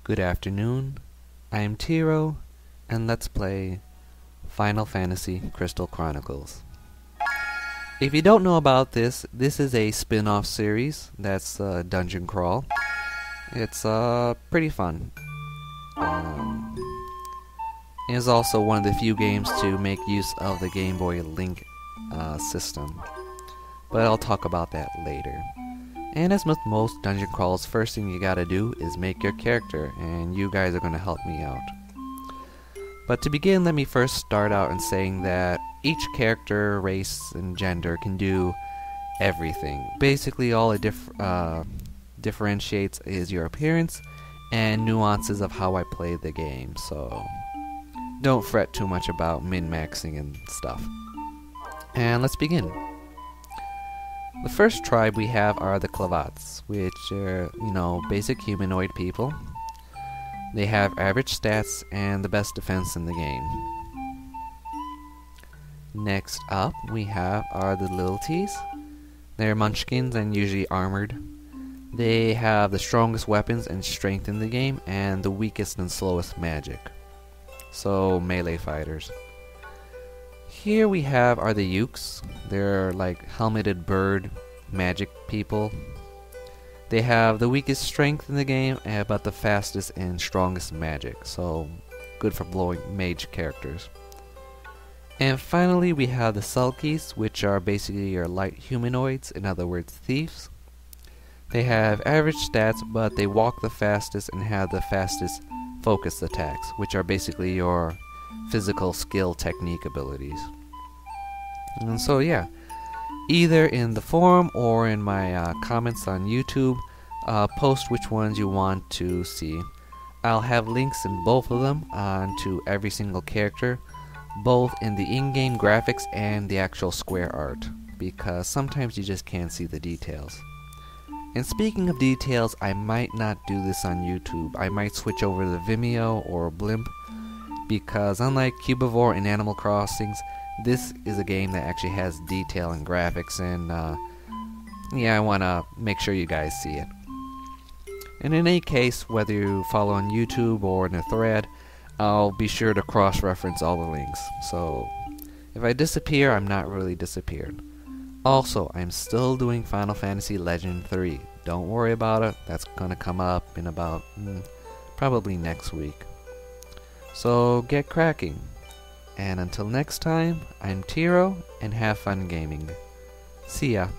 Good afternoon, I am Tiro, and let's play Final Fantasy Crystal Chronicles. If you don't know about this is a spin-off series that's dungeon crawl. It's pretty fun. It is also one of the few games to make use of the Game Boy Link system, but I'll talk about that later. And as with most dungeon crawls, first thing you gotta do is make your character, and you guys are gonna help me out. But to begin, let me first start out in saying that each character, race, and gender can do everything. Basically, all it differentiates is your appearance and nuances of how I play the game, so don't fret too much about min-maxing and stuff. And let's begin. The first tribe we have are the Clavats, which are, basic humanoid people. They have average stats and the best defense in the game. Next up we have are the Lilities. They're munchkins and usually armored. They have the strongest weapons and strength in the game and the weakest and slowest magic. So melee fighters. Here we have are the Ukes. They're like helmeted bird magic people. They have the weakest strength in the game, but the fastest and strongest magic, so good for blowing mage characters. And finally we have the Sulkies, which are basically your light humanoids, in other words thieves. They have average stats, but they walk the fastest and have the fastest focused attacks, which are basically your physical skill technique abilities. And so yeah, either in the forum or in my comments on YouTube, post which ones you want to see. I'll have links in both of them to every single character, both in the in-game graphics and the actual square art, because sometimes you just can't see the details. And speaking of details, I might not do this on YouTube. I might switch over to Vimeo or Blimp, because unlike Cubivore and Animal Crossings, this is a game that actually has detail and graphics, and yeah, I want to make sure you guys see it. And in any case, whether you follow on YouTube or in a thread, I'll be sure to cross-reference all the links. So if I disappear, I'm not really disappeared. Also, I'm still doing Final Fantasy Legend 3. Don't worry about it. That's gonna come up in about probably next week. So get cracking. And until next time, I'm Tiro, and have fun gaming. See ya.